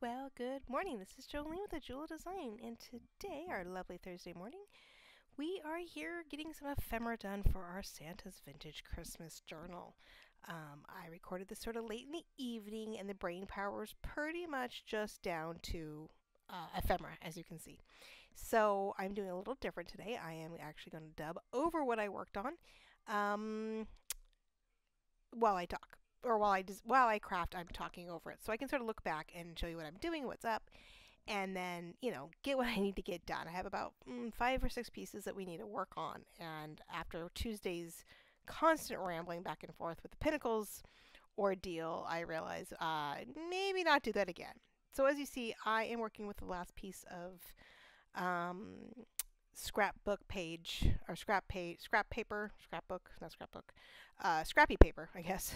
Well, good morning. This is Jolene with the Jewel Design, and today, our lovely Thursday morning, we are here getting some ephemera done for our Santa's Vintage Christmas Journal. I recorded this sort of late in the evening, and the brain power was pretty much just down to ephemera, as you can see. So I'm doing a little different today. I am actually going to dub over what I worked on. Um, while I talk. Or while I craft, I'm talking over it, so I can sort of look back and show you what I'm doing, what's up, and then get what I need to get done. I have about 5 or 6 pieces that we need to work on, and after Tuesday's constant rambling back and forth with the Pinnacles ordeal, I realize maybe not do that again. So as you see, I am working with the last piece of scrapbook page or scrap paper, scrapbook, not scrapbook, scrappy paper, I guess.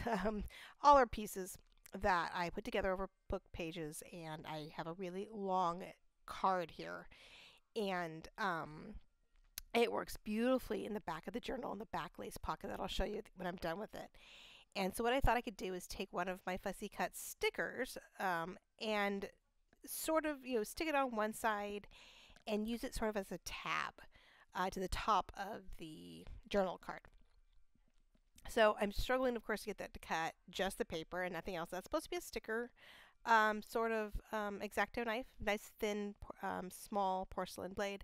All are pieces that I put together over book pages, and I have a really long card here, and it works beautifully in the back of the journal in the back lace pocket that I'll show you when I'm done with it. And so what I thought I could do is take one of my fussy cut stickers and sort of stick it on one side and use it sort of as a tab to the top of the journal card. So I'm struggling, of course, to get that to cut just the paper and nothing else. That's supposed to be a sticker, sort of X-Acto knife, nice thin, small porcelain blade,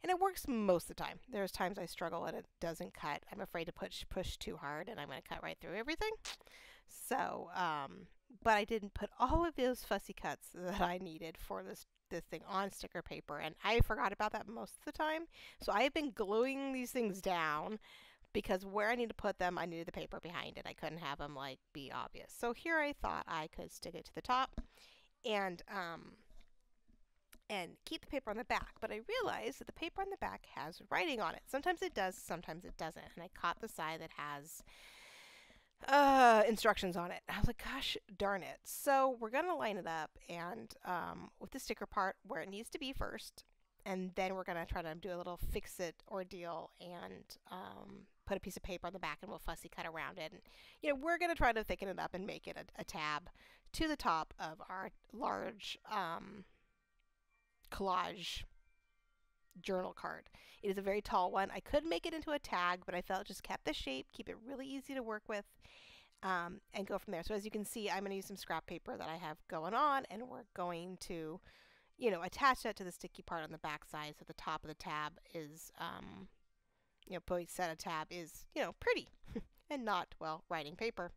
and it works most of the time. There's times I struggle and it doesn't cut. I'm afraid to push too hard, and I'm going to cut right through everything. So, but I didn't put all of those fussy cuts that I needed for this thing on sticker paper, and I forgot about that most of the time. So I have been gluing these things down because where I need to put them, I needed the paper behind it. I couldn't have them be obvious. So here I thought I could stick it to the top and keep the paper on the back. But I realized that the paper on the back has writing on it. Sometimes it does, sometimes it doesn't. And I caught the side that has instructions on it. I was like, gosh darn it. So we're going to line it up and with the sticker part where it needs to be first. And then we're going to try to do a little fix-it ordeal and put a piece of paper on the back, and we'll fussy cut around it. And, we're going to try to thicken it up and make it a tab to the top of our large collage journal card. It is a very tall one. I could make it into a tag, but I felt it just kept the shape, keep it really easy to work with, and go from there. So as you can see, I'm going to use some scrap paper that I have going on, and we're going to attach that to the sticky part on the back side so the top of the tab is, set a tab is, pretty and not, well, writing paper.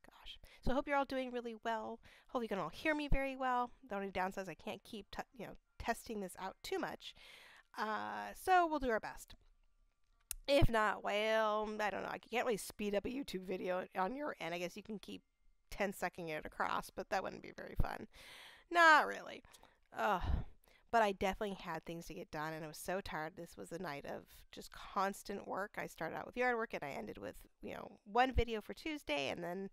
Gosh. So I hope you're all doing really well. Hope you can all hear me very well. The only downside is I can't keep, testing this out too much. So we'll do our best. If not, well, I don't know. I can't really speed up a YouTube video on your end. I guess you can keep 10-seconding it across, but that wouldn't be very fun. Not really. Ugh. But I definitely had things to get done, and I was so tired. This was a night of just constant work. I started out with yard work, and I ended with, one video for Tuesday, and then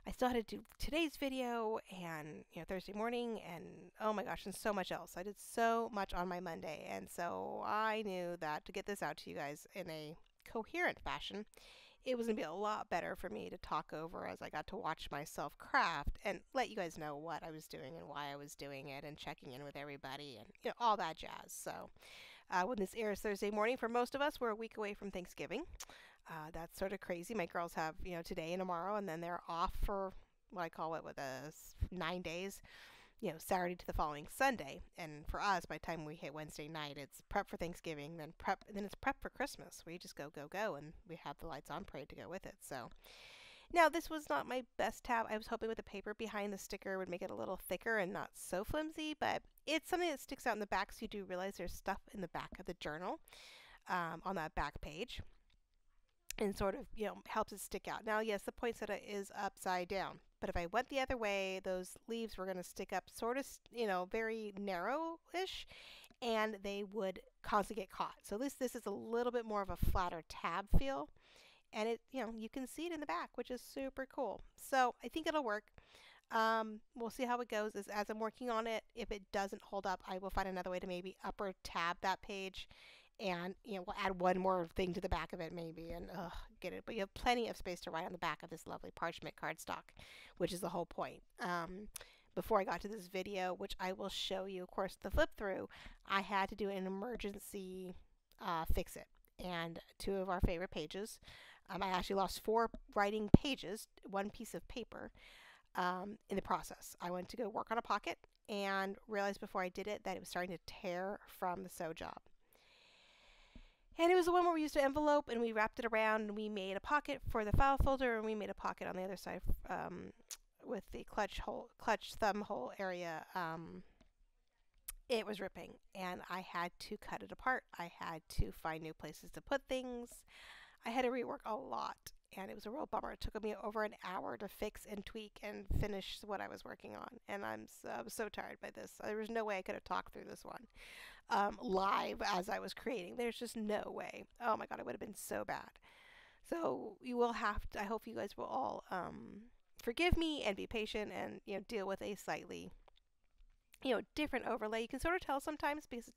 I still had to do today's video and, Thursday morning, and oh my gosh, and so much else. I did so much on my Monday, and so I knew that to get this out to you guys in a coherent fashion, it was going to be a lot better for me to talk over as I got to watch myself craft and let you guys know what I was doing and why I was doing it and checking in with everybody and all that jazz. So when this airs Thursday morning, for most of us, we're a week away from Thanksgiving. That's sort of crazy. My girls have, today and tomorrow, and then they're off for what I call 9 days. Saturday to the following Sunday. And for us, by the time we hit Wednesday night, it's prep for Thanksgiving, then it's prep for Christmas. We just go, and we have the lights on parade to go with it. So now this was not my best tab. I was hoping with the paper behind the sticker would make it a little thicker and not so flimsy, but it's something that sticks out in the back, so you do realize there's stuff in the back of the journal on that back page. And sort of, helps it stick out. Now, yes, the poinsettia is upside down. But if I went the other way, those leaves were going to stick up sort of, very narrow-ish, and they would constantly get caught. So this is a little bit more of a flatter tab feel. And it, you can see it in the back, which is super cool. So I think it'll work. We'll see how it goes as I'm working on it. If it doesn't hold up, I will find another way to maybe upper tab that page. And, we'll add one more thing to the back of it maybe and get it. But you have plenty of space to write on the back of this lovely parchment cardstock, which is the whole point. before I got to this video, which I will show you. Of course, the flip through, I had to do an emergency fix it. And two of our favorite pages, I actually lost 4 pages, one piece of paper, in the process. I went to go work on a pocket and realized before I did it that it was starting to tear from the sew job. And it was the one where we used an envelope and we wrapped it around and we made a pocket for the file folder and we made a pocket on the other side with the clutch thumb hole area. It was ripping and I had to cut it apart. I had to find new places to put things. I had to rework a lot and it was a real bummer. It took me over an hour to fix and tweak and finish what I was working on. And I was so tired by this. There was no way I could have talked through this one live as I was creating. There's just no way. Oh my god, it would have been so bad. So you will have to, I hope you guys will all forgive me and be patient and deal with a slightly different overlay. You can sort of tell sometimes because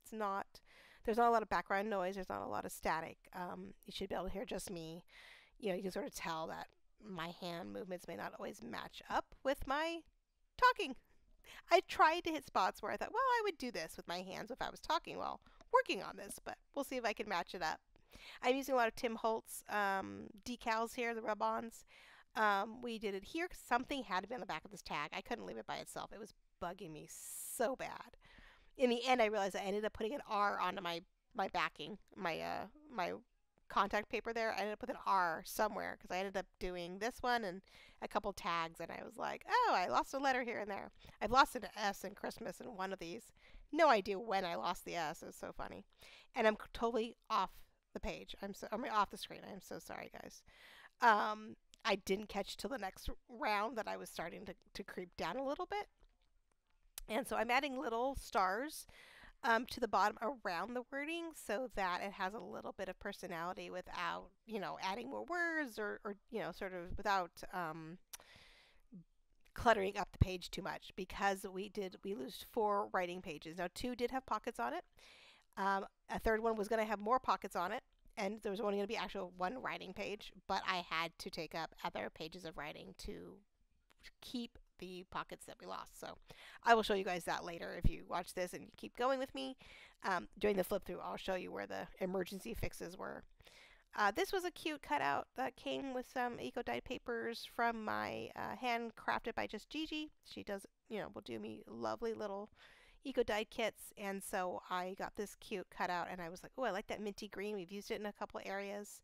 there's not a lot of background noise, there's not a lot of static. You should be able to hear just me. You can sort of tell that my hand movements may not always match up with my talking. I tried to hit spots where I thought, well, I would do this with my hands if I was talking while working on this, but we'll see if I can match it up. I'm using a lot of Tim Holtz decals here, the rub-ons. We did it here because something had to be on the back of this tag. I couldn't leave it by itself. It was bugging me so bad. In the end, I realized I ended up putting an R onto my backing, my contact paper there. I ended up with an R somewhere because I ended up doing this one and a couple tags, and I was like, oh, I lost a letter here and there. I've lost an S in Christmas in one of these. No idea when I lost the S. It was so funny. And I'm totally off the page. I'm off the screen. I'm so sorry, guys. I didn't catch till the next round that I was starting to creep down a little bit. And so I'm adding little stars to the bottom around the wording so that it has a little bit of personality without, adding more words or sort of without cluttering up the page too much, because we lose 4 writing pages. Now 2 did have pockets on it. A third one was going to have more pockets on it, and there was only going to be actual 1 writing page, but I had to take up other pages of writing to keep the pockets that we lost. So I will show you guys that later if you watch this and you keep going with me. During the flip through, I'll show you where the emergency fixes were. This was a cute cutout that came with some eco-dyed papers from my handcrafted by Just Gigi. She does, will do me lovely little eco-dyed kits, and so I got this cute cutout and I was like, oh, I like that minty green. We've used it in a couple areas.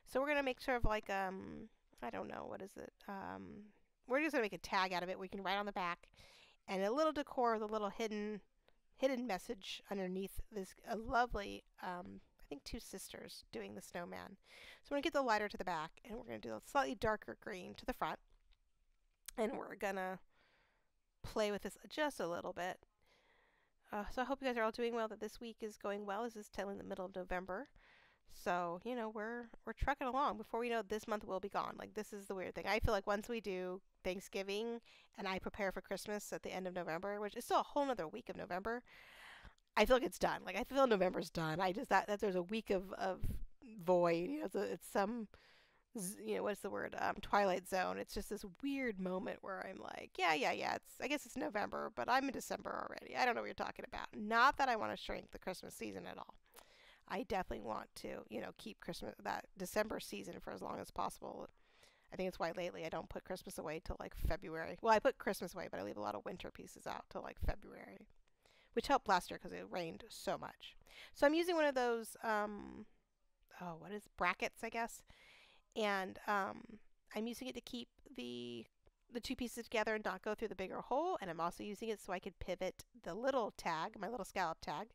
So we're going to make sort of like, I don't know, what is it? We're just going to make a tag out of it. We can write on the back, and a little decor, the little hidden message underneath this lovely, I think 2 sisters doing the snowman. So we're going to get the lighter to the back, and we're going to do a slightly darker green to the front, and we're going to play with this just a little bit. So I hope you guys are all doing well, that this week is going well. This is still in the middle of November. So, we're trucking along. Before we know it, this month will be gone. Like, this is the weird thing. I feel like once we do Thanksgiving and I prepare for Christmas at the end of November, which is still a whole nother week of November, I feel like it's done. Like, I feel November's done. I just, that there's a week of void. It's some, what's the word? Twilight Zone. It's just this weird moment where I'm like, yeah. I guess it's November, but I'm in December already. I don't know what you're talking about. Not that I want to shrink the Christmas season at all. I definitely want to, keep that December season for as long as possible. I think it's why lately I don't put Christmas away till like February. Well, I put Christmas away, but I leave a lot of winter pieces out till like February, which helped last year because it rained so much. So I'm using one of those, brackets, I guess. And I'm using it to keep the 2 pieces together and not go through the bigger hole. And I'm also using it so I could pivot the little tag, my little scallop tag.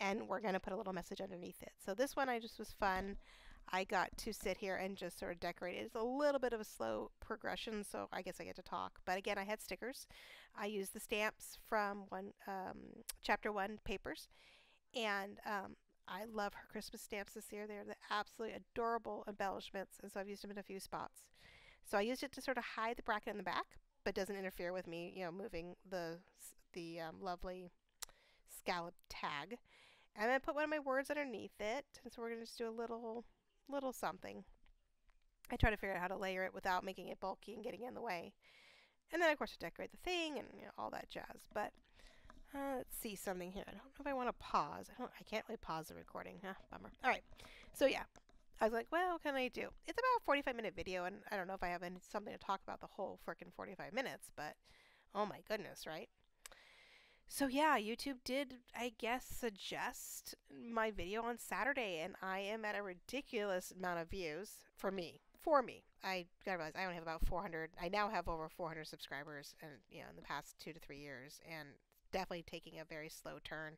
And we're going to put a little message underneath it. So this one was fun. I got to sit here and just sort of decorate it. It's a little bit of a slow progression, so I guess I get to talk. But again, I had stickers. I used the stamps from Chapter 1 papers. And I love her Christmas stamps this year. They're the absolutely adorable embellishments, and so I've used them in a few spots. So I used it to sort of hide the bracket in the back, but doesn't interfere with me, moving the lovely scallop tag. And then I put one of my words underneath it, and so we're going to just do a little something. I try to figure out how to layer it without making it bulky and getting in the way. And then, of course, I decorate the thing and all that jazz. But let's see something here. I don't know if I want to pause. I can't really pause the recording. Huh, bummer. All right. So, yeah. I was like, well, what can I do? It's about a 45-minute video, and I don't know if I have something to talk about the whole frickin' 45 minutes, but oh my goodness, right? So yeah, YouTube did, I guess, suggest my video on Saturday, and I am at a ridiculous amount of views for me. For me, I gotta realize I only have about 400. I now have over 400 subscribers, and in the past 2 to 3 years, and definitely taking a very slow turn,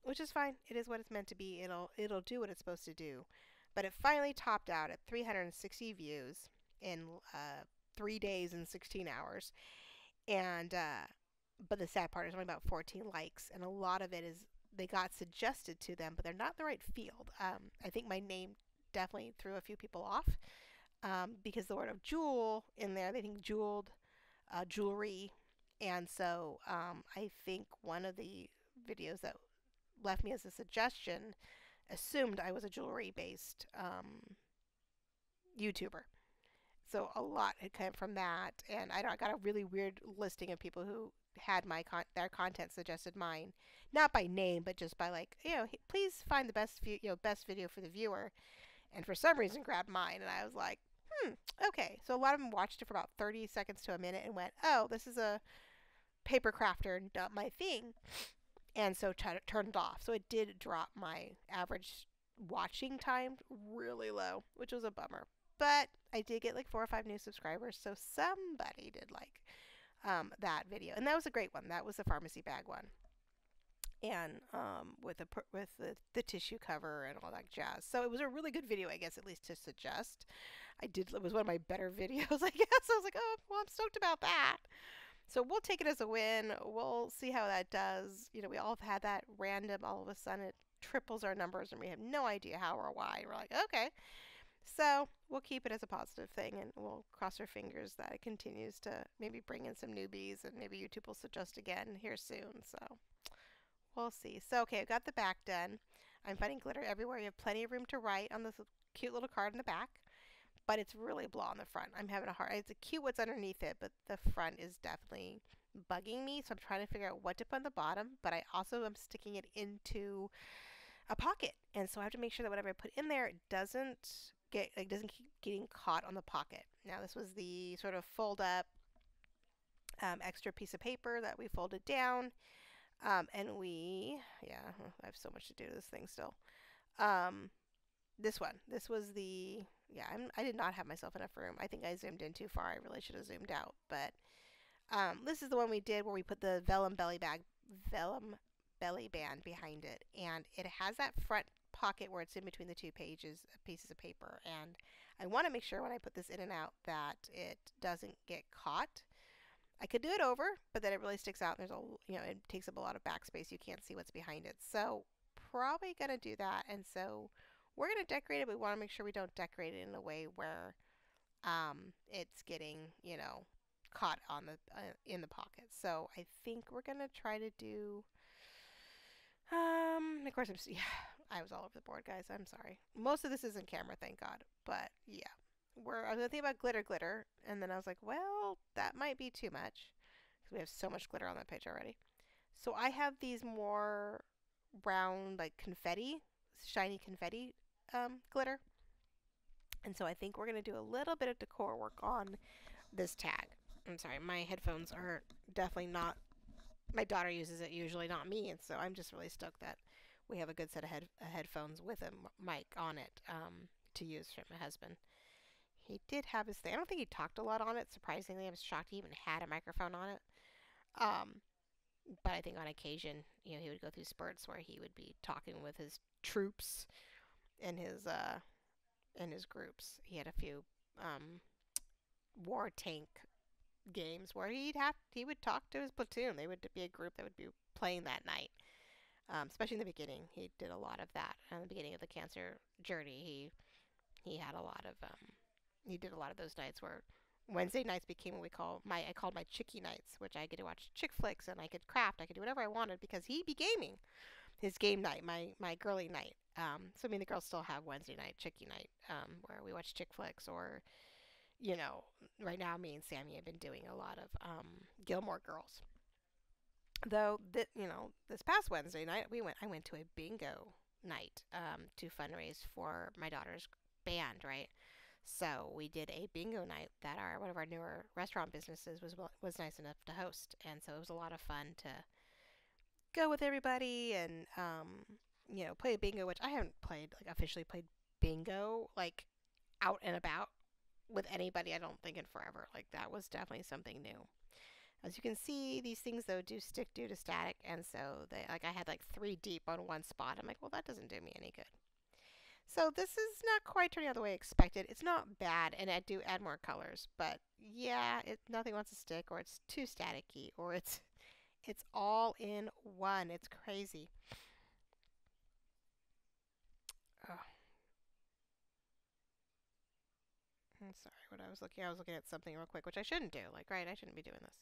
which is fine. It is what it's meant to be. It'll do what it's supposed to do. But it finally topped out at 360 views in 3 days and 16 hours, and but the sad part is only about 14 likes, and a lot of it is they got suggested to them, but they're not the right field. I think my name definitely threw a few people off because the word of jewel in there, they think jeweled, jewelry, and so I think one of the videos that left me as a suggestion assumed I was a jewelry-based YouTuber. So a lot had come from that, and I got a really weird listing of people who had their content suggested mine, not by name, but just by like, please find the best video for the viewer, and for some reason grabbed mine, and I was like, okay. So a lot of them watched it for about 30 seconds to a minute and went, oh, this is a paper crafter and not my thing, and so turned it off. So it did drop my average watching time really low, which was a bummer. But I did get like 4 or 5 new subscribers, so somebody did like that video, and that was a great one. That was the pharmacy bag one, and with the tissue cover and all that jazz. So it was a really good video, I guess, at least to suggest. It was one of my better videos, I guess. I was like, oh, well, I'm stoked about that. So we'll take it as a win. We'll see how that does. We all have had that random, all of a sudden it triples our numbers, and we have no idea how or why. We're like, okay. So we'll keep it as a positive thing, and we'll cross our fingers that it continues to maybe bring in some newbies, and maybe YouTube will suggest again here soon. So we'll see. So, okay, I've got the back done. I'm finding glitter everywhere. You have plenty of room to write on this cute little card in the back, but it's really blah on the front. I'm having a hard. It's cute what's underneath it, but the front is definitely bugging me. So I'm trying to figure out what to put on the bottom, but I also am sticking it into a pocket, and so I have to make sure that whatever I put in there doesn't keep getting caught on the pocket. Now this was the sort of fold up extra piece of paper that we folded down, and I have so much to do to this thing still. This was I did not have myself enough room. I think I zoomed in too far. I really should have zoomed out, but this is the one we did where we put the vellum belly band behind it, and it has that front pocket where it's in between the two pieces of paper, and I want to make sure when I put this in and out that it doesn't get caught. I could do it over, but then it really sticks out. There's it takes up a lot of backspace. You can't see what's behind it. So probably gonna do that, and so we're gonna decorate it, but we want to make sure we don't decorate it in a way where it's getting caught on the in the pocket. So I think we're gonna try to do. Of course, I was all over the board, guys. I'm sorry. Most of this isn't camera, thank God. But yeah, I was gonna think about glitter, and then I was like, well, that might be too much because we have so much glitter on that page already. So I have these more round, like shiny confetti glitter, and so I think we're gonna do a little bit of decor work on this tag. I'm sorry, my headphones are definitely not. My daughter uses it usually, not me, and so I'm just really stoked that we have a good set of headphones with a mic on it to use from my husband. He did have his thing. I don't think he talked a lot on it. Surprisingly, I was shocked he even had a microphone on it. But I think on occasion, he would go through spurts where he would be talking with his troops and his groups. He had a few war tank games where he would talk to his platoon. They would be a group that would be playing that night. Especially in the beginning, he did a lot of that. In the beginning of the cancer journey, he had a lot of he did a lot of those nights where Wednesday nights became what I called my chickie nights, which I get to watch chick flicks and I could craft, I could do whatever I wanted because he'd be gaming. His game night, my girly night. So the girls still have Wednesday night, chickie night, where we watch chick flicks or right now me and Sammy have been doing a lot of Gilmore Girls. Though this past Wednesday night I went to a bingo night to fundraise for my daughter's band, right? So we did a bingo night that our one of our newer restaurant businesses was nice enough to host, and so it was a lot of fun to go with everybody and play bingo, which I haven't played like officially played bingo like out and about with anybody. I don't think in forever. Like that was definitely something new. As you can see, these things though do stick due to static, and so they like I had like three deep on one spot. I'm like, well, that doesn't do me any good. So this is not quite turning out the way I expected. It's not bad, and I do add more colors, but yeah, nothing wants to stick, or it's too staticky, or it's all in one. It's crazy. Oh, I'm sorry. What I was looking at something real quick, which I shouldn't do. Like, right, I shouldn't be doing this.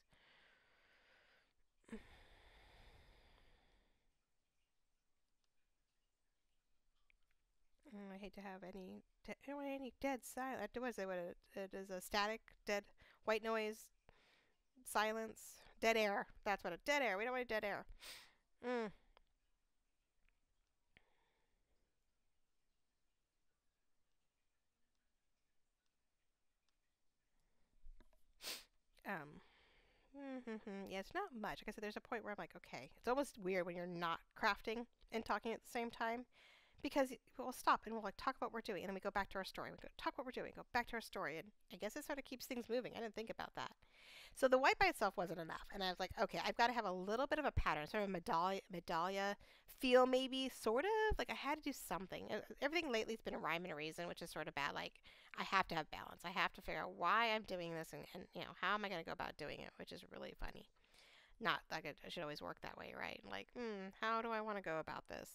I hate to have I don't want any dead silence. What is it? It is a static, dead, white noise, silence, dead air. That's what a dead air. We don't want dead air. Mm. Um. Yeah, it's not much. Like I said, there's a point where I'm like, okay, it's almost weird when you're not crafting and talking at the same time because we'll stop and we'll like talk about what we're doing, and then we go back to our story. We go talk what we're doing, go back to our story, and I guess it sort of keeps things moving. I didn't think about that. So the white by itself wasn't enough, and I was like, okay, I've got to have a little bit of a pattern, sort of a medallia feel, maybe, sort of. Like I had to do something. Everything lately has been a rhyme and a reason, which is sort of bad. Like I have to have balance. I have to figure out why I'm doing this, and how am I going to go about doing it, which is really funny. Not like it should always work that way, right? Like, how do I want to go about this?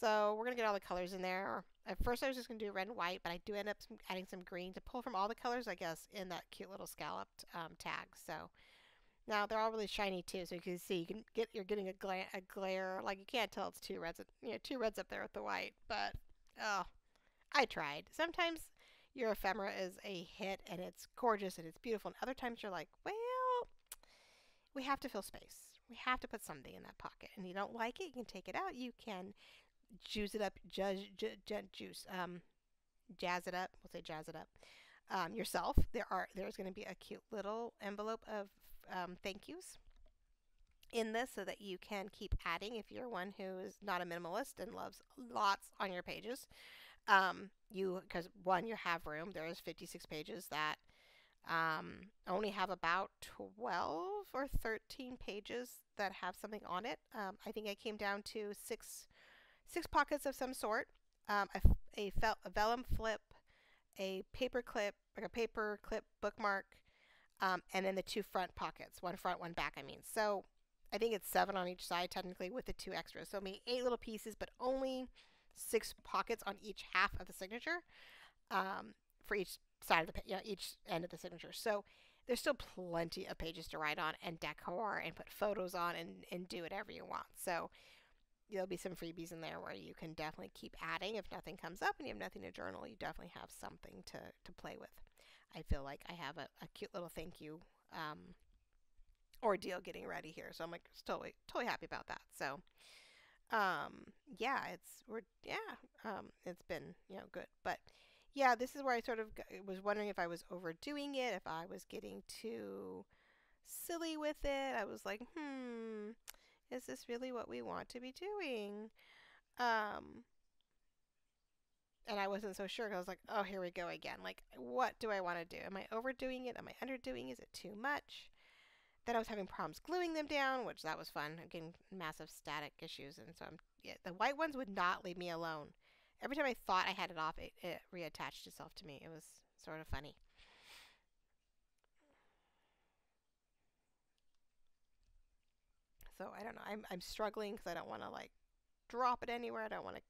So we're gonna get all the colors in there. At first I was just gonna do red and white, but I do end up adding some green to pull from all the colors, I guess, in that cute little scalloped tag. So now they're all really shiny too, so you can see you're getting a glare. Like you can't tell it's two reds, two reds up there with the white. But oh, I tried. Sometimes your ephemera is a hit and it's gorgeous and it's beautiful, and other times you're like, well, we have to fill space. We have to put something in that pocket, and you don't like it, you can take it out. You can juice it up, juice, jazz it up. We'll say jazz it up yourself. There's going to be a cute little envelope of thank yous in this, so that you can keep adding if you're one who is not a minimalist and loves lots on your pages. Because one, you have room. There's 56 pages that only have about 12 or 13 pages that have something on it. I think I came down to six pockets of some sort, a vellum flip, a paper clip, like a paper clip bookmark, and then the two front pockets, one front, one back. I mean, so I think it's 7 on each side technically with the two extras. So I mean 8 little pieces, but only 6 pockets on each half of the signature, for each side of each end of the signature. So there's still plenty of pages to write on and decor and put photos on and do whatever you want. So there'll be some freebies in there where you can definitely keep adding. If nothing comes up and you have nothing to journal, you definitely have something to play with. I feel like I have a cute little thank you ordeal getting ready here, so I'm like totally happy about that. So yeah, it's been good, but yeah, this is where I sort of was wondering if I was overdoing it, if I was getting too silly with it. I was like, is this really what we want to be doing? Um, and I wasn't so sure. I was like, oh, here we go again. Like, what do I want to do? Am I overdoing it? Am I underdoing? Is it too much? Then I was having problems gluing them down, which that was fun. I'm getting massive static issues, and so the white ones would not leave me alone. Every time I thought I had it off, it reattached itself to me. It was sort of funny. So I don't know. I'm struggling because I don't want to like drop it anywhere. I don't want to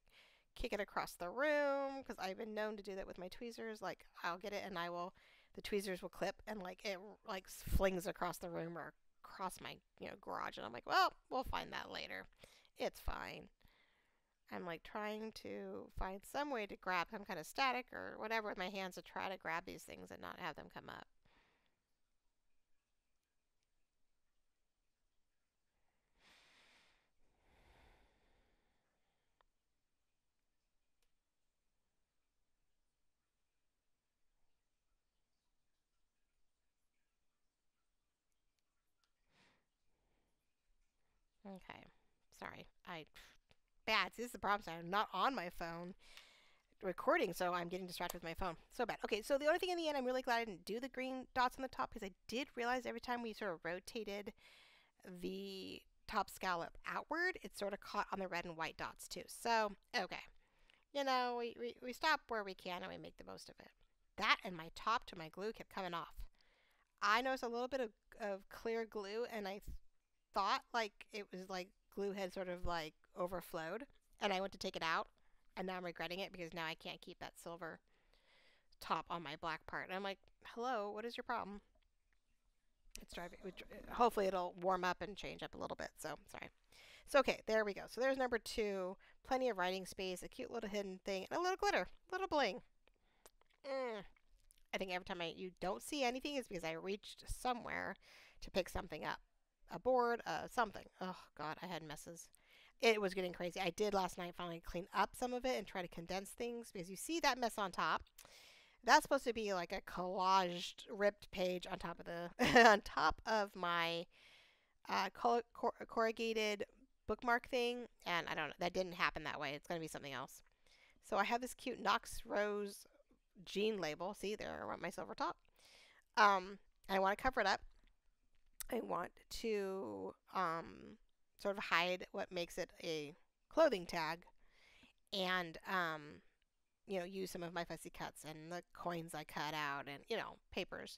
kick it across the room because I've been known to do that with my tweezers. Like I'll get it and the tweezers will clip and like it like flings across the room or across my garage, and I'm like, well, we'll find that later. It's fine. I'm like trying to find some way to grab some kind of static or whatever with my hands to try to grab these things and not have them come up. Okay. Sorry. Bad. See, this is the problem. I'm not on my phone recording, so I'm getting distracted with my phone. So bad. Okay, so the only thing in the end, I'm really glad I didn't do the green dots on the top because I did realize every time we sort of rotated the top scallop outward, it sort of caught on the red and white dots too. So, okay. We stop where we can and we make the most of it. That and my top to my glue kept coming off. I noticed a little bit of clear glue, and I thought like it was like glue had sort of like overflowed, and I went to take it out, and now I'm regretting it because now I can't keep that silver top on my black part. And I'm like, hello, what is your problem? It's driving. Hopefully, it'll warm up and change up a little bit. So sorry. So okay, there we go. So there's number two. Plenty of writing space, a cute little hidden thing, and a little glitter, a little bling. I think every time you don't see anything is because I reached somewhere to pick something up. A board, something. Oh God, I had messes. It was getting crazy. I did last night finally clean up some of it and try to condense things because you see that mess on top. That's supposed to be like a collaged, ripped page on top of the on top of my corrugated bookmark thing, and I don't know. That didn't happen that way. It's going to be something else. So I have this cute Knox Rose jean label. See there, I want my silver top. I want to cover it up. I want to sort of hide what makes it a clothing tag, and use some of my fussy cuts and the coins I cut out, and papers,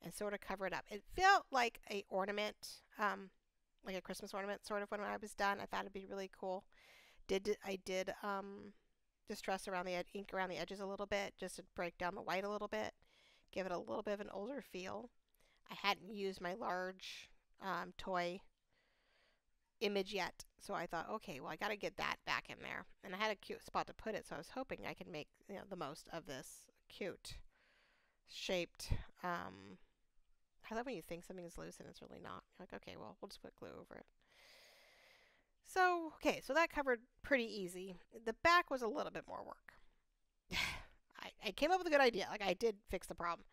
and sort of cover it up. It felt like a ornament, like a Christmas ornament, sort of when I was done. I thought it'd be really cool. I did distress around the ink around the edges a little bit, just to break down the white a little bit, give it a little bit of an older feel. I hadn't used my large toy image yet, so I thought, okay, well, I got to get that back in there, and I had a cute spot to put it, so I was hoping I could make the most of this cute shaped. I love when you think something is loose and it's really not. You're like, okay, well, we'll just put glue over it. So, okay, so that covered pretty easy. The back was a little bit more work. I came up with a good idea. Like, I did fix the problem,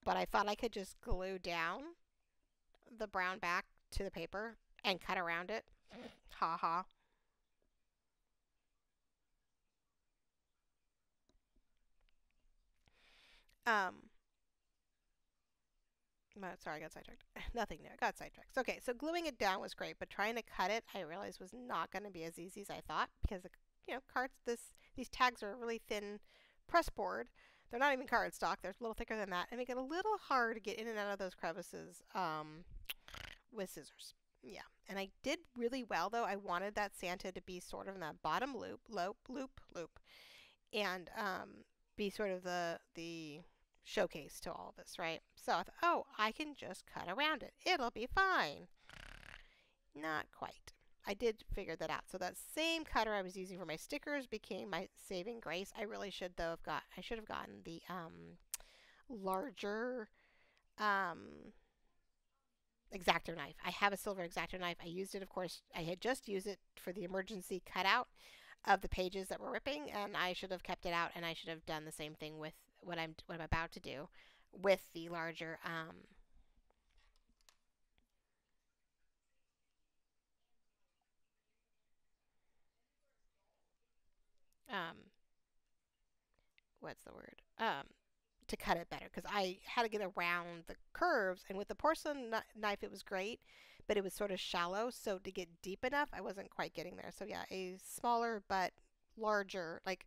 but I thought I could just glue down the brown back to the paper and cut around it. Ha ha. Um, sorry, I got sidetracked. Nothing there. I got sidetracked. Okay, so gluing it down was great, but trying to cut it, I realized was not going to be as easy as I thought because cards. These tags are a really thin press board. They're not even cardstock. They're a little thicker than that, and make it a little hard to get in and out of those crevices with scissors. Yeah, and I did really well though. I wanted that Santa to be sort of in that bottom loop, and be sort of the showcase to all of this, right? So I thought, oh, I can just cut around it. It'll be fine. Not quite. I did figure that out. So that same cutter I was using for my stickers became my saving grace. I really should though have got. I should have gotten the larger X-Acto knife. I have a silver X-Acto knife. I used it, of course. I had just used it for the emergency cutout of the pages that were ripping, and I should have kept it out, and I should have done the same thing with what I'm about to do with the larger um what's the word? To cut it better because I had to get around the curves, and with the porcelain knife it was great, but it was sort of shallow, so to get deep enough I wasn't quite getting there. So yeah, a smaller but larger, like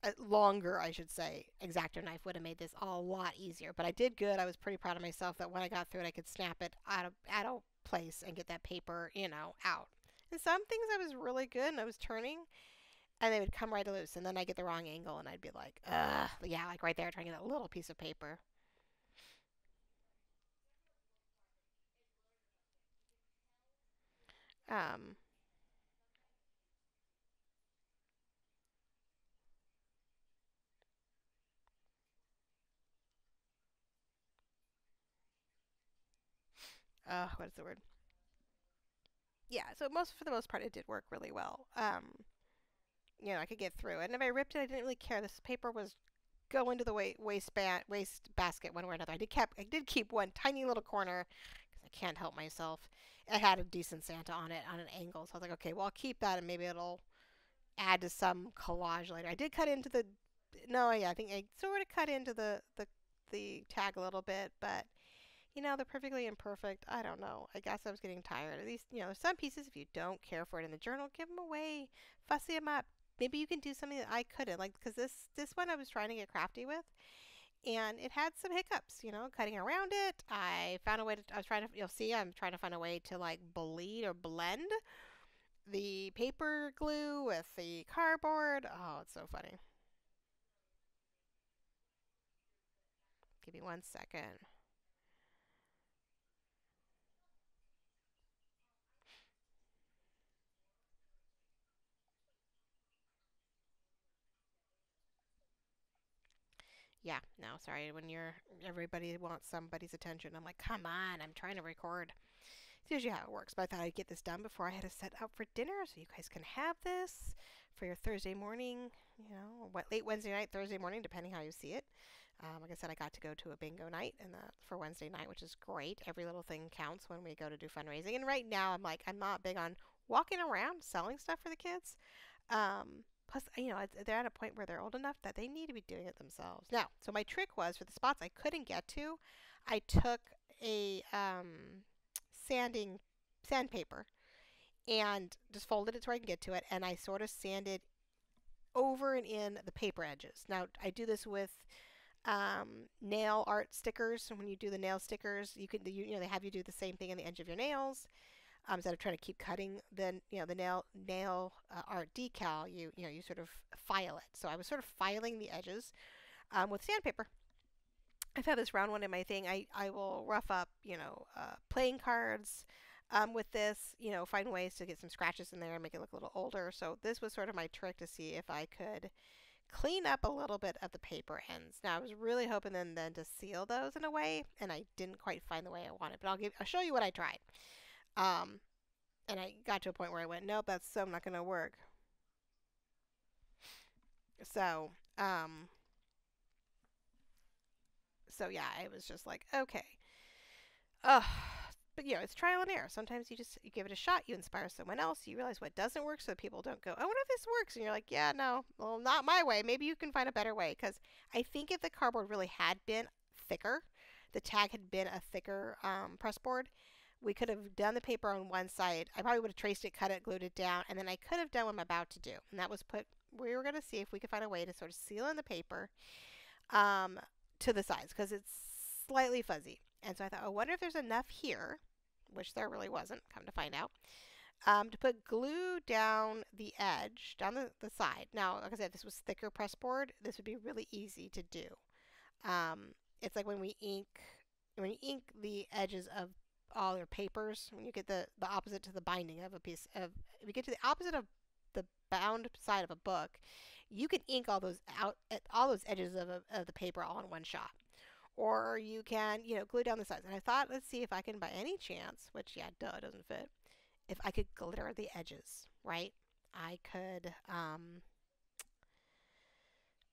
a longer I should say, X-Acto knife would have made this a lot easier. But I did good. I was pretty proud of myself that when I got through it I could snap it out of place and get that paper out. And some things I was really good, and I was turning and they would come right loose, and then I get the wrong angle, and I'd be like, ugh, yeah, like right there, trying to get that little piece of paper. Um, what is the word? Yeah, so for the most part, it did work really well. I could get through it. And if I ripped it, I didn't really care. This paper was go into the waste basket one way or another. I did keep one tiny little corner because I can't help myself. It had a decent Santa on it on an angle, so I was like, okay, well I'll keep that and maybe it'll add to some collage later. I did cut into the no, yeah, I think I sort of cut into the tag a little bit, but they're perfectly imperfect. I don't know. I guess I was getting tired. At least, there's some pieces, if you don't care for it in the journal, give them away. Fussy them up. Maybe you can do something that I couldn't. Like, because this one I was trying to get crafty with, and it had some hiccups, cutting around it. I found a way to, I was trying to, you'll see, I'm trying to find a way to, like, bleed or blend the paper glue with the cardboard. Oh, it's so funny. Give me 1 second. Yeah, no, sorry. When everybody wants somebody's attention, I'm like, come on, I'm trying to record. It's usually how it works, but I thought I'd get this done before I had to set out for dinner so you guys can have this for your Thursday morning, what late Wednesday night, Thursday morning, depending how you see it. Like I said, I got to go to a bingo night for Wednesday night, which is great. Every little thing counts when we go to do fundraising. And right now, I'm not big on walking around selling stuff for the kids. Plus, they're at a point where they're old enough that they need to be doing it themselves. Now, so my trick was for the spots I couldn't get to, I took a sandpaper and just folded it so I can get to it, and I sort of sanded over and in the paper edges. Now, I do this with nail art stickers. When you do the nail stickers, they have you do the same thing on the edge of your nails. Instead of trying to keep cutting the nail art decal, you sort of file it. So I was sort of filing the edges with sandpaper. I've had this round one in my thing. I will rough up playing cards with this. Find ways to get some scratches in there and make it look a little older. So this was sort of my trick to see if I could clean up a little bit of the paper ends. Now I was really hoping then to seal those in a way, and I didn't quite find the way I wanted. But I'll show you what I tried. Um, and I got to a point where I went, nope, that's so not going to work. So, so yeah, I was just like, okay. But it's trial and error. Sometimes you give it a shot, you inspire someone else, you realize what doesn't work so that people don't go, I wonder if this works. And you're like, yeah, no, well, not my way. Maybe you can find a better way. Because I think if the cardboard really had been thicker, the tag had been a thicker press board, we could have done the paper on one side. I probably would have traced it, cut it, glued it down, and then I could have done what I'm about to do. And that was we were going to see if we could find a way to sort of seal in the paper to the sides because it's slightly fuzzy. And so I thought, I wonder if there's enough here, which there really wasn't, come to find out, to put glue down the edge, down the side. Now, like I said, if this was thicker press board, this would be really easy to do. It's like when you ink the edges of all your papers, when you get the opposite to the binding of a piece of, if you get to the opposite of the bound side of a book, you can ink all those edges of the paper all in one shot. Or you can, glue down the sides. And I thought, let's see if I can, by any chance, which, yeah, duh, it doesn't fit, if I could glitter the edges, right? I could, I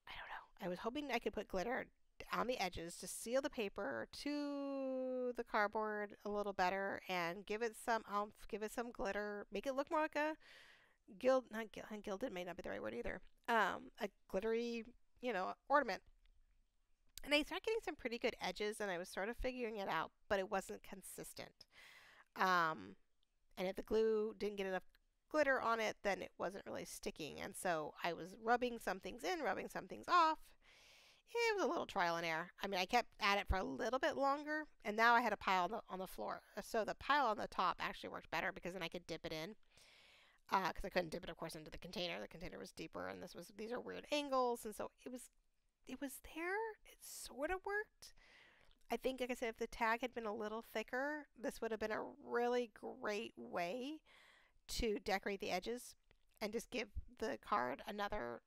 don't know. I was hoping I could put glitter on the edges to seal the paper to the cardboard a little better and give it some oomph, give it some glitter, make it look more like a gilded may not be the right word either, a glittery, ornament. And I started getting some pretty good edges, and I was sort of figuring it out, but it wasn't consistent. And if the glue didn't get enough glitter on it, then it wasn't really sticking. And so I was rubbing some things in, rubbing some things off. It was a little trial and error. I mean, I kept at it for a little bit longer, and now I had a pile on the floor. So the pile on the top actually worked better because then I could dip it in. Because I couldn't dip it, of course, into the container. The container was deeper, and these are weird angles, and so it was there. It sort of worked. I think, like I said, if the tag had been a little thicker, this would have been a really great way to decorate the edges and just give the card another,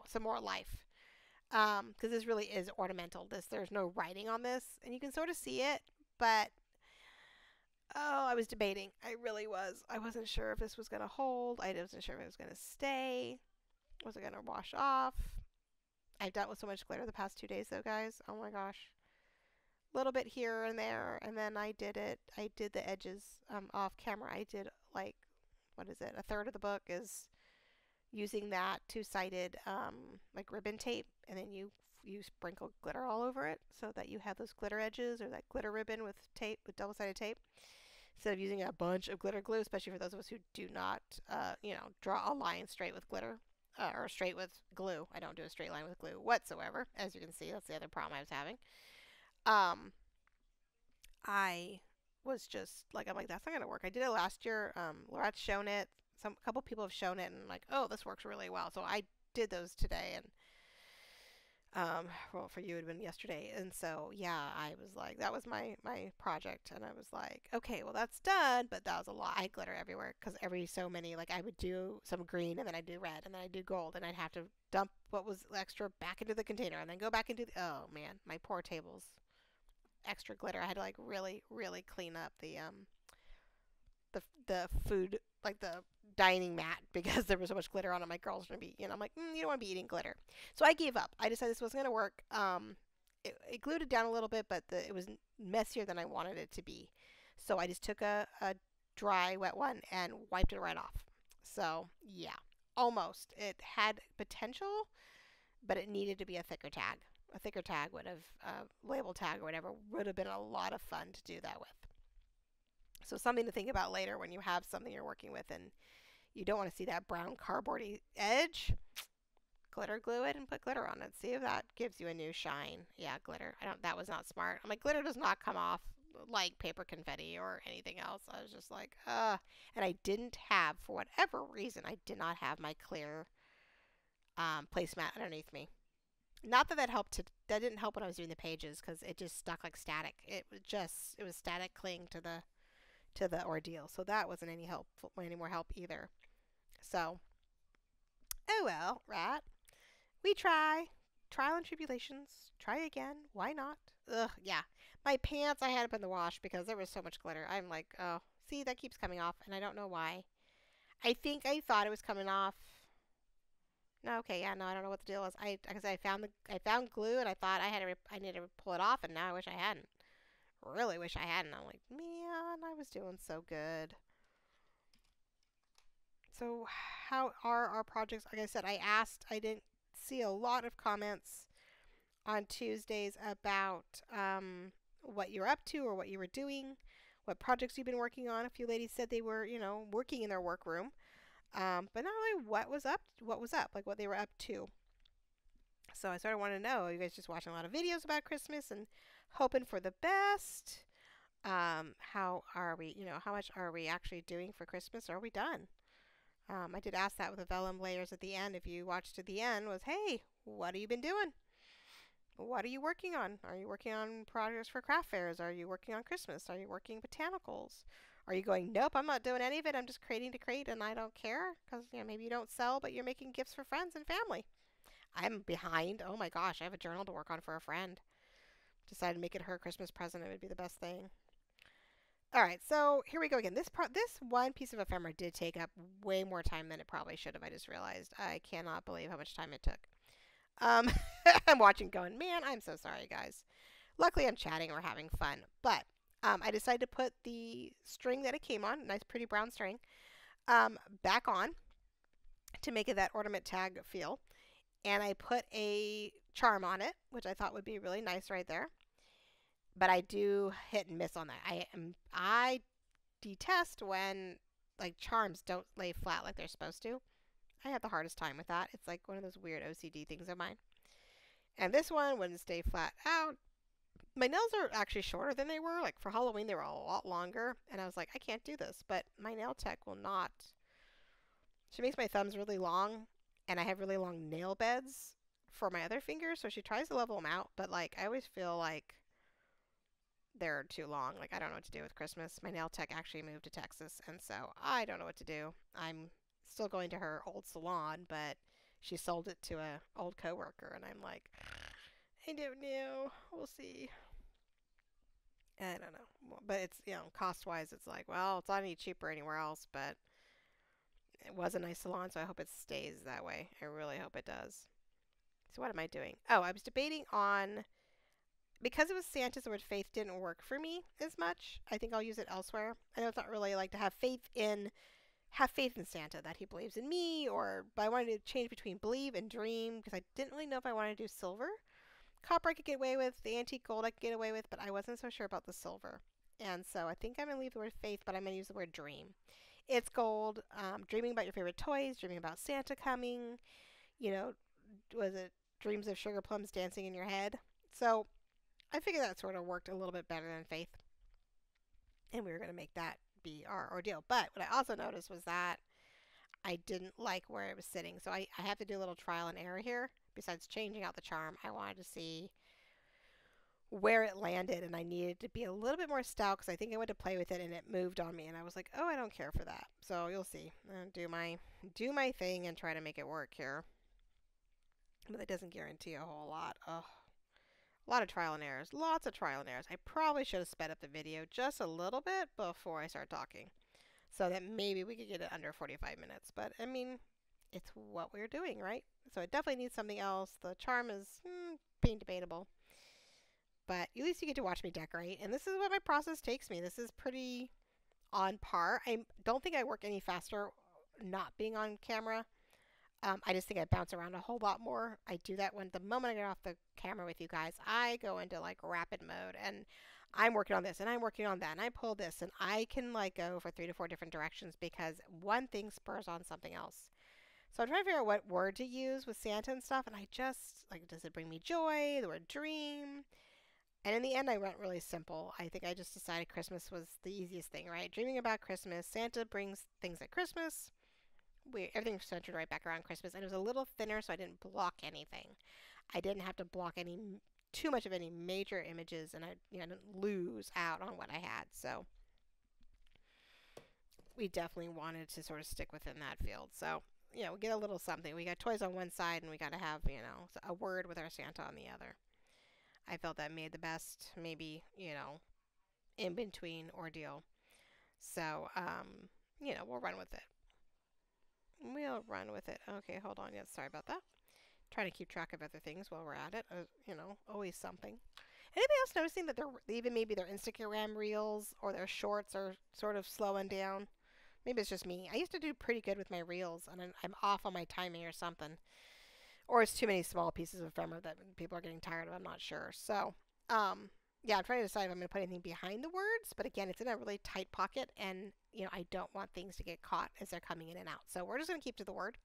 some more life. Because this really is ornamental. There's no writing on this, and you can sort of see it, but Oh, I was debating. I really was. I wasn't sure if this was going to hold. I wasn't sure if it was going to stay. Was it going to wash off? I've dealt with so much glitter the past 2 days, though, guys. Oh my gosh. A little bit here and there, and then I did it. I did the edges off camera. I did like, what is it? A third of the book is using that two-sided like ribbon tape, and then you sprinkle glitter all over it so that you have those glitter edges or that glitter ribbon with tape, with double-sided tape, instead of using a bunch of glitter glue, especially for those of us who do not, draw a line straight with glitter. Or straight with glue. I don't do a straight line with glue whatsoever. As you can see, that's the other problem I was having. Um, I was just like, I'm like, that's not gonna work. I did it last year. Lorette's shown it. A couple people have shown it, and like, oh, this works really well. So I did those today, and well, for you it would have been yesterday. And so yeah, I was like, that was my project, and I was like, okay, well that's done, but that was a lot. I had glitter everywhere because every so many, like I would do some green, and then I'd do red, and then I'd do gold, and I'd have to dump what was extra back into the container, and then go back into the, oh man, my poor tables, extra glitter. I had to like really really clean up the food, like the dining mat, because there was so much glitter on it. My girls were gonna be, I'm like, you don't want to be eating glitter. So I gave up. I decided this wasn't gonna work. It glued it down a little bit, but it was messier than I wanted it to be. So I just took a dry, wet one and wiped it right off. So yeah, almost. It had potential, but it needed to be a thicker tag. A thicker tag would have, label tag or whatever, would have been a lot of fun to do that with. So something to think about later when you have something you're working with and you don't want to see that brown cardboardy edge. Glitter glue it and put glitter on it. See if that gives you a new shine. Yeah, glitter. That was not smart. I'm like, glitter does not come off like paper confetti or anything else. I was just like, and I didn't have, for whatever reason, I did not have my clear placemat underneath me. Not that that didn't help when I was doing the pages, because it just stuck like static. It was static cling to the ordeal. So that wasn't any more help either. So, oh well, right? We try. Trial and tribulations. Try again. Why not? Ugh, yeah. My pants I had up in the wash because there was so much glitter. I'm like, oh, see, that keeps coming off, and I don't know why. I think I thought it was coming off. No, okay, yeah, no, I don't know what the deal was. Because I found glue, and I thought I needed to pull it off, and now I wish I hadn't. Really wish I hadn't. I'm like, man, I was doing so good. So how are our projects? Like I said, I didn't see a lot of comments on Tuesdays about what you're up to or what you were doing, what projects you've been working on. A few ladies said they were, working in their workroom, but not really what was up, like what they were up to. So I sort of want to know, are you guys just watching a lot of videos about Christmas and hoping for the best? How are we, how much are we actually doing for Christmas? Are we done? I did ask that with the vellum layers at the end. If you watched to the end, was, hey, what have you been doing? What are you working on? Are you working on projects for craft fairs? Are you working on Christmas? Are you working botanicals? Are you going, nope, I'm not doing any of it. I'm just creating to create and I don't care? Because, maybe you don't sell, but you're making gifts for friends and family. I'm behind. Oh my gosh, I have a journal to work on for a friend. Decided to make it her Christmas present. It would be the best thing. All right, so here we go again. This one piece of ephemera did take up way more time than it probably should have. I just realized. I cannot believe how much time it took. I'm watching going, man, I'm so sorry, guys. Luckily, I'm chatting and we're having fun. But I decided to put the string that it came on, nice pretty brown string, back on to make it that ornament tag feel. And I put a charm on it, which I thought would be really nice right there. But I do hit and miss on that. I detest when like charms don't lay flat like they're supposed to. I have the hardest time with that. It's like one of those weird OCD things of mine. And this one wouldn't stay flat out. My nails are actually shorter than they were. Like for Halloween, they were a lot longer. And I was like, I can't do this. But my nail tech will not. She makes my thumbs really long. And I have really long nail beds for my other fingers. So she tries to level them out. But like, I always feel like they're too long. Like, I don't know what to do with Christmas. My nail tech actually moved to Texas. And so I don't know what to do. I'm still going to her old salon, but she sold it to a old coworker, and I'm like, I don't know. We'll see. I don't know. But it's, cost wise, it's like, well, it's not any cheaper anywhere else, but it was a nice salon, so I hope it stays that way. I really hope it does. So what am I doing? Oh, I was debating on, because it was Santa's, the word faith didn't work for me as much. I think I'll use it elsewhere. I know it's not really like to have faith in Santa that he believes in me, but I wanted to change between believe and dream because I didn't really know if I wanted to do silver. Copper I could get away with, the antique gold I could get away with, but I wasn't so sure about the silver. And so I think I'm going to leave the word faith, but I'm going to use the word dream. It's gold, dreaming about your favorite toys, dreaming about Santa coming, you know, was it dreams of sugar plums dancing in your head? So I figured that sort of worked a little bit better than faith. And we were going to make that be our ordeal. But what I also noticed was that I didn't like where it was sitting. So I have to do a little trial and error here. Besides changing out the charm, I wanted to see where it landed, and I needed to be a little bit more stout because I think I went to play with it and it moved on me, and I was like, oh, I don't care for that. So you'll see. I'll do my thing and try to make it work here. But that doesn't guarantee a whole lot. Ugh. A lot of trial and errors. Lots of trial and errors. I probably should have sped up the video just a little bit before I start talking, so that maybe we could get it under 45 minutes. But, I mean, it's what we're doing, right? So it definitely needs something else. The charm is being debatable. But at least you get to watch me decorate. And this is what my process takes me. This is pretty on par. I don't think I work any faster not being on camera. I just think I bounce around a whole lot more. I do that when the moment I get off the camera with you guys, I go into like rapid mode and I'm working on this and I'm working on that and I pull this and I can like go for 3 to 4 different directions because one thing spurs on something else. So I'm trying to figure out what word to use with Santa and stuff, and I just like, does it bring me joy? The word dream. And in the end, I went really simple. I think I just decided Christmas was the easiest thing, right? Dreaming about Christmas. Santa brings things at Christmas. Everything's centered right back around Christmas. And it was a little thinner, so I didn't block anything. I didn't have to block too much of any major images, and I didn't lose out on what I had. So we definitely wanted to sort of stick within that field. So, we get a little something. We got toys on one side, and we got to have, a word with our Santa on the other. I felt that made the best, maybe, in between ordeal. So, we'll run with it. We'll run with it. Okay, hold on. Yeah, sorry about that. Trying to keep track of other things while we're at it. Always something. Anybody else noticing that even maybe their Instagram reels or their shorts are sort of slowing down? Maybe it's just me. I used to do pretty good with my reels, and I'm off on my timing or something. Or it's too many small pieces of ephemera that people are getting tired of. I'm not sure. So, yeah, I'm trying to decide if I'm going to put anything behind the words. But again, it's in a really tight pocket, and I don't want things to get caught as they're coming in and out. So we're just going to keep to the word.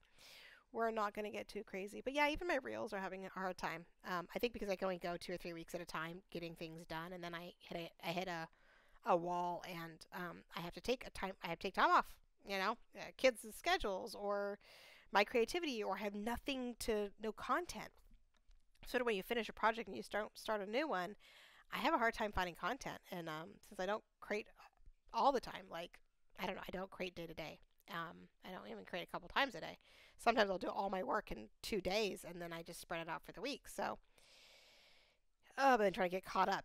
We're not going to get too crazy. But yeah, even my reels are having a hard time. I think because I can only go 2 or 3 weeks at a time getting things done, and then I hit a wall, and I have to take time off. Kids' schedules or my creativity, or have no content. Sort of when you finish a project and you start a new one, I have a hard time finding content. And since I don't create all the time, like, I don't know, I don't create day to day. I don't even create a couple times a day. Sometimes I'll do all my work in 2 days and then I just spread it out for the week. So, but then try to get caught up,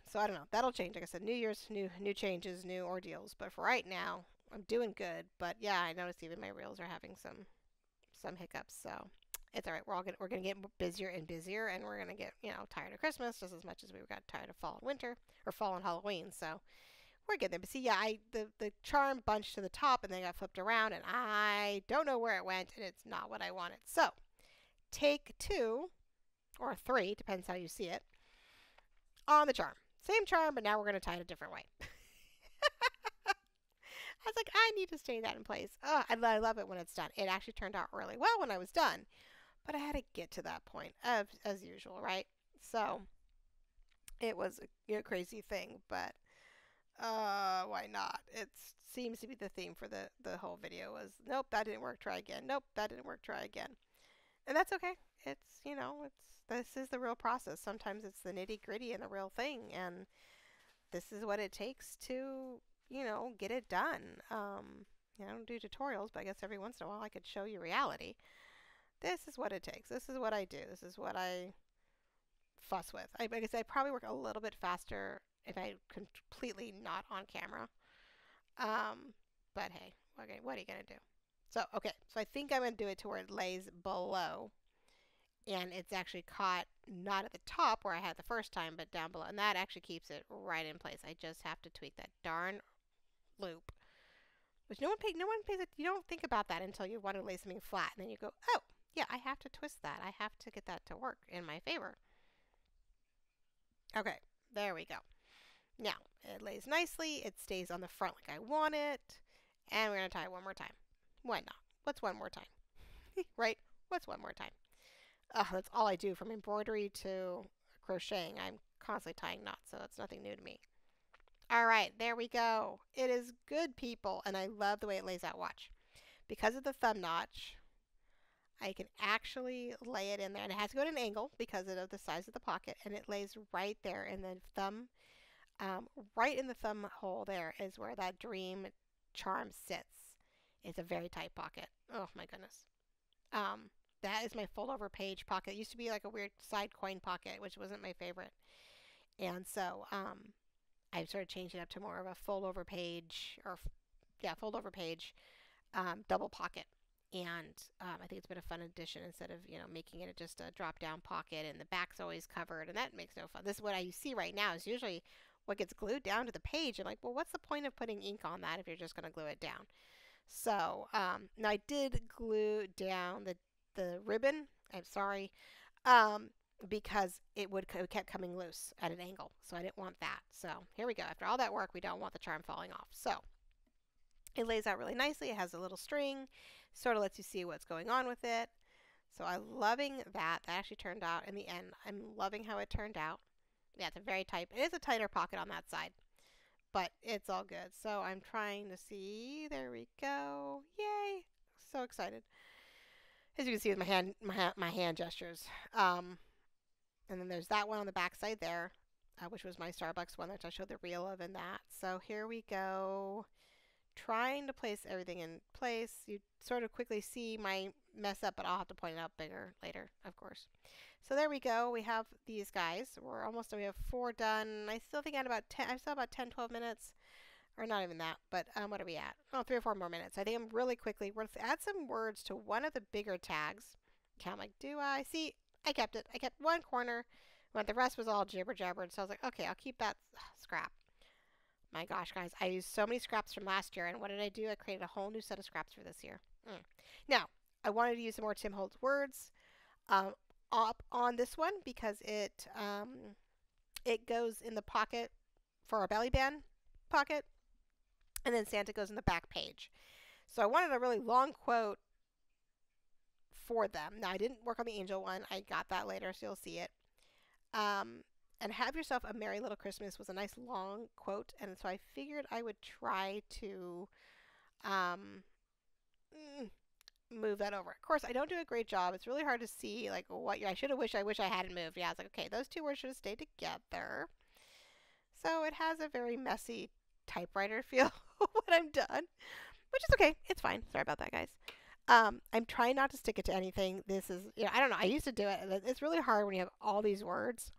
So I don't know. That'll change. Like I said, New Year's, new changes, new ordeals. But for right now, I'm doing good. But yeah, I noticed even my reels are having some hiccups. So it's all right. We're gonna get busier and busier, and we're gonna get tired of Christmas just as much as we got tired of fall and winter, or fall and Halloween. So we're getting there. But see, yeah, the charm bunched to the top and then got flipped around, and I don't know where it went, and it's not what I wanted. So take 2 or 3, depends how you see it, on the charm. Same charm, but now we're gonna tie it a different way. I was like, I need to stay that in place. Oh, I love it when it's done. It actually turned out really well when I was done. But I had to get to that point, as usual, right? So, it was a crazy thing, but why not? It seems to be the theme for the whole video was, nope, that didn't work, try again. Nope, that didn't work, try again. And that's okay. This is the real process. Sometimes it's the nitty gritty and the real thing, and this is what it takes to get it done. I don't do tutorials, but I guess every once in a while I could show you reality. This is what it takes. This is what I do. This is what I fuss with. I guess I probably work a little bit faster if I completely not on camera. Um, but hey, okay, what are you gonna do? So okay, so I think I'm gonna do it to where it lays below, and it's actually caught not at the top where I had the first time, but down below, and that actually keeps it right in place. I just have to tweak that darn loop, which no one pays it. You don't think about that until you want to lay something flat, and then you go, oh yeah, I have to twist that. I have to get that to work in my favor. Okay, there we go. Now, it lays nicely. It stays on the front like I want it. And we're going to tie it one more time. Why not? What's one more time? Right? What's one more time? That's all I do from embroidery to crocheting. I'm constantly tying knots, so it's nothing new to me. All right, there we go. It is good, people, and I love the way it lays out. Watch. Because of the thumb notch, I can actually lay it in there. And it has to go at an angle because of the size of the pocket, and it lays right there in the thumb. Right in the thumb hole there is where that dream charm sits. It's a very tight pocket. Oh my goodness. That is my fold over page pocket. It used to be like a weird side coin pocket, which wasn't my favorite. And so I've sort of changed it up to more of a fold over page, or yeah, fold over page double pocket. And I think it's been a fun addition instead of, making it just a drop down pocket and the back's always covered, and that makes no fun. This is what I see right now is usually what gets glued down to the page. I'm like, well, what's the point of putting ink on that if you're just going to glue it down? So now I did glue down the ribbon. I'm sorry, because it kept coming loose at an angle, so I didn't want that. So here we go. After all that work, we don't want the charm falling off. So it lays out really nicely. It has a little string, sort of lets you see what's going on with it. So I'm loving that. That actually turned out in the end. I'm loving how it turned out. Yeah, it's a very tight. It is a tighter pocket on that side, but it's all good. So I'm trying to see. There we go. Yay! So excited. As you can see with my hand gestures. And then there's that one on the back side there, which was my Starbucks one, which I showed the reel of in that. So here we go. Trying to place everything in place. You sort of quickly see my mess up, but I'll have to point it out bigger later, of course. So there we go. We have these guys. We're almost done. We have 4 done. I still think I still about 10, 12 minutes. Or not even that, but what are we at? Oh, 3 or 4 more minutes. I think I'm really quickly. We're going to add some words to one of the bigger tags. Okay, I'm like, do I? See, I kept it. I kept one corner, but the rest was all jibber jabbered. So I was like, okay, I'll keep that scrap. My gosh, guys, I used so many scraps from last year, and what did I do? I created a whole new set of scraps for this year. Now, I wanted to use some more Tim Holtz words up on this one because it goes in the pocket for our belly band pocket, and then Santa goes in the back page. So I wanted a really long quote for them. Now, I didn't work on the angel one. I got that later, so you'll see it. And have yourself a merry little Christmas was a nice long quote, and so I figured I would try to move that over. Of course, I don't do a great job. It's really hard to see like what I wish I hadn't moved. Yeah, I was like, okay, those 2 words should have stayed together. So it has a very messy typewriter feel when I'm done, which is okay. It's fine. Sorry about that, guys. I'm trying not to stick it to anything. This is, I don't know. I used to do it. It's really hard when you have all these words.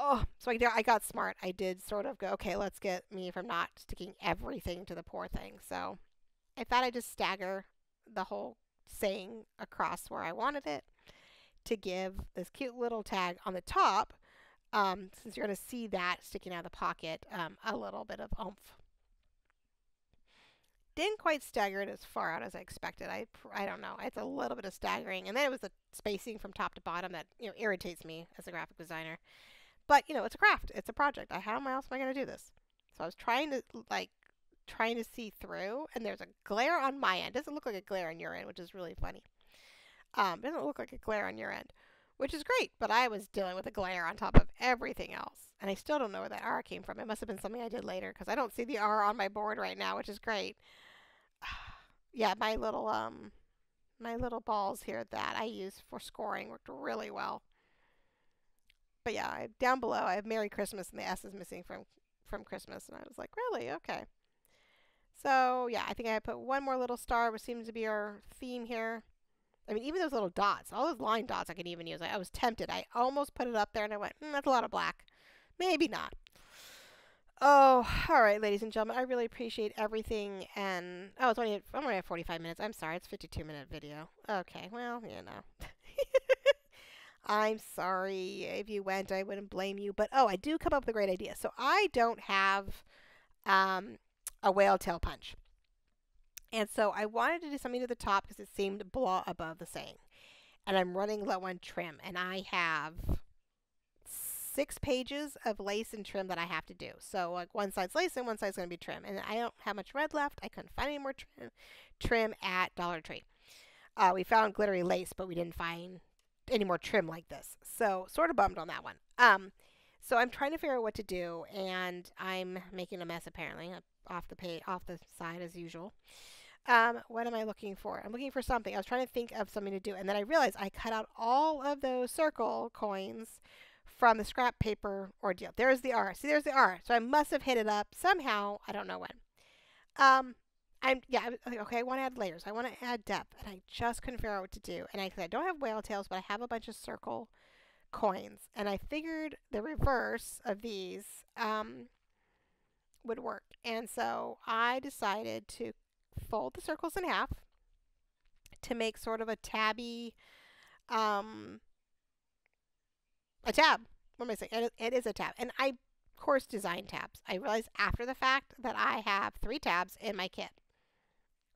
Oh, so I got smart. I did sort of go, okay, let's get me from not sticking everything to the poor thing. So I thought I'd just stagger the whole saying across where I wanted it to give this cute little tag on the top, since you're going to see that sticking out of the pocket, a little bit of oomph. Didn't quite stagger it as far out as I expected. I don't know. It's a little bit of staggering. And then it was the spacing from top to bottom that irritates me as a graphic designer. But, it's a craft. It's a project. How else am I going to do this? So I was trying to see through, and there's a glare on my end. It doesn't look like a glare on your end, which is really funny. It doesn't look like a glare on your end, which is great. But I was dealing with a glare on top of everything else. And I still don't know where that R came from. It must have been something I did later, because I don't see the R on my board right now, which is great. Yeah, my little balls here that I use for scoring worked really well. But yeah, down below I have Merry Christmas, and the S is missing from Christmas, and I was like, really? Okay. So yeah, I think I put one more little star, which seems to be our theme here. I mean, even those little dots, all those line dots I could even use. I was tempted. I almost put it up there, and I went, that's a lot of black. Maybe not. Oh, all right, ladies and gentlemen. I really appreciate everything. And oh, I'm only at 45 minutes. I'm sorry, it's a 52-minute video. Okay, well, you know. I'm sorry if you went. I wouldn't blame you. But oh, I do come up with a great idea. So I don't have um, a whale tail punch, and so I wanted to do something to the top because it seemed blah above the saying. And I'm running low on trim, and I have 6 pages of lace and trim that I have to do. So like one side's lace and one side's going to be trim. And I don't have much red left. I couldn't find any more trim at Dollar Tree. We found glittery lace, but we didn't find any more trim like this. So sort of bummed on that one. So I'm trying to figure out what to do, and I'm making a mess apparently off the side as usual. What am I looking for? I'm looking for something. I was trying to think of something to do, and then I realized I cut out all of those circle coins from the scrap paper ordeal. There's the R. See, there's the R. So I must have hit it up somehow. I don't know when. Um, okay. I want to add layers. I want to add depth, and I just couldn't figure out what to do. And I don't have whale tails, but I have a bunch of circle coins, and I figured the reverse of these would work. And so I decided to fold the circles in half to make sort of a tabby, a tab. What am I saying? It is a tab. And I, of course, designed tabs. I realized after the fact that I have 3 tabs in my kit,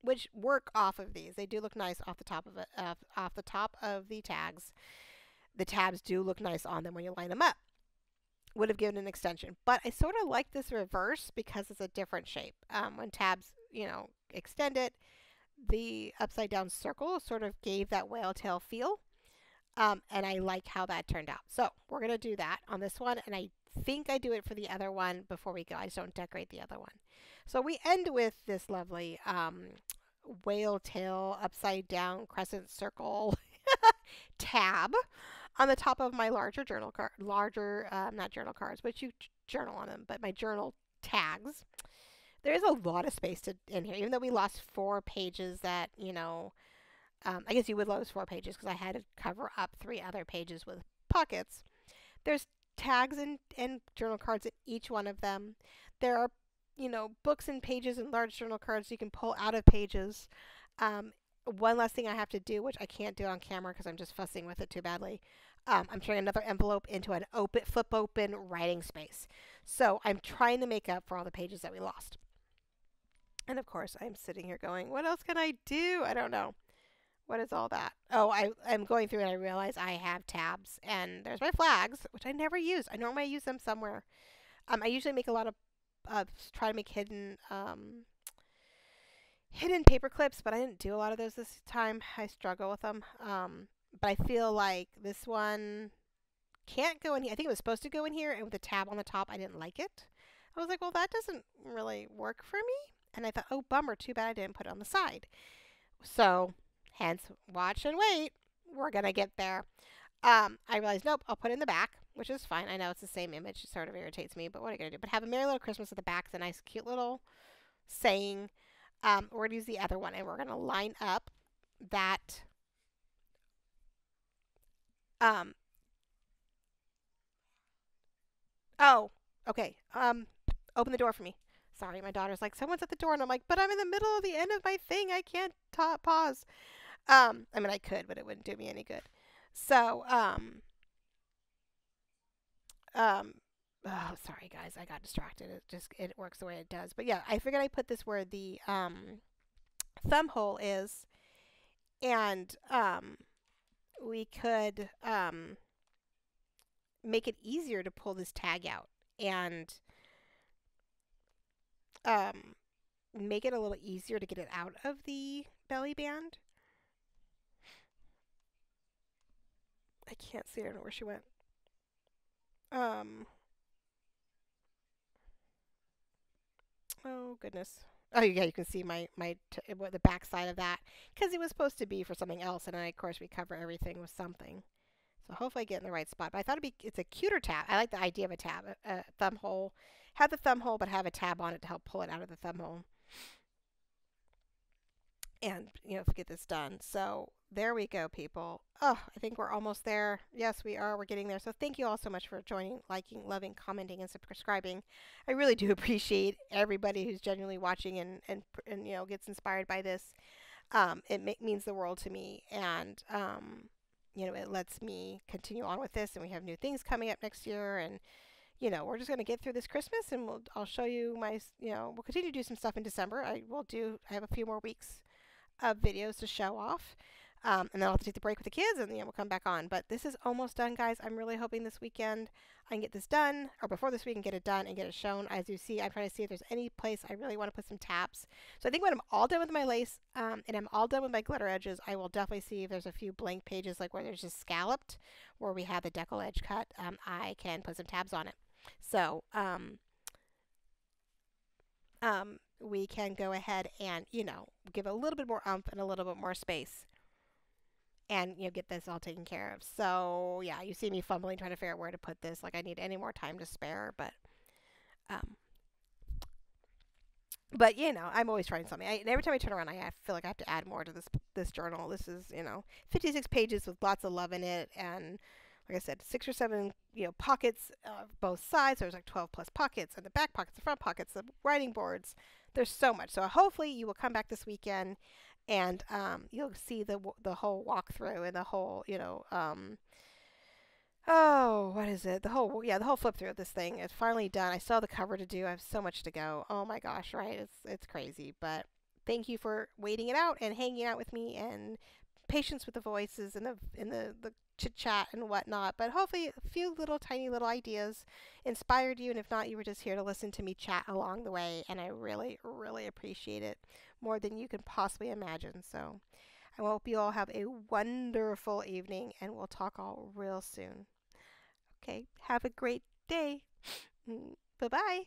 which work off of these. They do look nice off the top of it, off the top of the tags. The tabs do look nice on them when you line them up. Would have given an extension, but I sort of like this reverse because it's a different shape. When tabs, extend it, the upside down circle sort of gave that whale tail feel. And I like how that turned out. So we're going to do that on this one. And I think I do it for the other one before we go. I just don't decorate the other one. So we end with this lovely whale tail upside down crescent circle tab on the top of my larger journal card, not journal cards, but you journal on them, but my journal tags. There is a lot of space in here, even though we lost 4 pages that, I guess you would lose 4 pages because I had to cover up 3 other pages with pockets. There's tags and journal cards in each one of them. There are, books and pages and large journal cards you can pull out of pages. One last thing I have to do, which I can't do on camera because I'm just fussing with it too badly. I'm turning another envelope into an flip open writing space. So I'm trying to make up for all the pages that we lost. And of course, I'm sitting here going, what else can I do? I don't know. What is all that? Oh, I'm going through and I realize I have tabs. And there's my flags, which I never use. I normally use them somewhere. I usually make a lot of, try to make hidden paper clips, but I didn't do a lot of those this time. I struggle with them. But I feel like this one can't go in here. I think it was supposed to go in here, and with the tab on the top, I didn't like it. I was like, well, that doesn't really work for me. And I thought, oh, bummer, too bad I didn't put it on the side. So, hence, watch and wait. We're going to get there. I realized, nope, I'll put it in the back, which is fine. I know it's the same image. It sort of irritates me, but what are you going to do? But have a Merry Little Christmas at the back. It's a nice, cute little saying. We're going to use the other one, and we're going to line up that oh, okay. Open the door for me. Sorry, my daughter's like, someone's at the door, and I'm like, but I'm in the middle of the end of my thing. I can't pause. I mean, I could, but it wouldn't do me any good. So, oh, sorry guys, I got distracted. It works the way it does. But yeah, I figured I put this where the thumb hole is, and we could make it easier to pull this tag out and make it a little easier to get it out of the belly band. I can't see. I don't know where she went. Oh goodness. Oh yeah, you can see the back side of that because it was supposed to be for something else, and then of course we cover everything with something. So hopefully I get in the right spot. But I thought it's a cuter tab. I like the idea of a tab, a thumb hole. Have the thumb hole, but have a tab on it to help pull it out of the thumb hole. and get this done. So there we go, people. Oh, I think we're almost there. Yes, we are. We're getting there. So thank you all so much for joining, liking, loving, commenting, and subscribing. I really do appreciate everybody who's genuinely watching and gets inspired by this. It means the world to me, and it lets me continue on with this. And we have new things coming up next year, and we're just going to get through this Christmas, and I'll show you we'll continue to do some stuff in December. I have a few more weeks of videos to show off. And then I'll have to take the break with the kids, and we'll come back on. But this is almost done, guys. I'm really hoping this weekend I can get this done, or before this weekend, get it done and get it shown. As you see, I'm trying to see if there's any place I really want to put some tabs. So I think when I'm all done with my lace, and I'm all done with my glitter edges, I will definitely see if there's a few blank pages, like where there's just scalloped, where we have the decal edge cut. I can put some tabs on it. So, we can go ahead and, give a little bit more oomph and a little bit more space, and get this all taken care of. So yeah, you see me fumbling trying to figure out where to put this. Like, I need any more time to spare, um, but I'm always trying something. And every time I turn around, I feel like I have to add more to this journal. This is 56 pages with lots of love in it, and like I said, 6 or 7 pockets both sides. There's like 12 plus pockets, and the back pockets, the front pockets, the writing boards. There's so much. So hopefully you will come back this weekend, and you'll see the whole walkthrough and the whole oh, what is it? The whole flip through of this thing. It's finally done. I still have the cover to do. I have so much to go. Oh my gosh, right? It's crazy. But thank you for waiting it out and hanging out with me, and patience with the voices and the chit chat and whatnot. But hopefully a few little tiny little ideas inspired you, and if not, you were just here to listen to me chat along the way, and I really, really appreciate it more than you can possibly imagine. So I hope you all have a wonderful evening, and we'll talk all real soon. Okay, have a great day. Bye bye.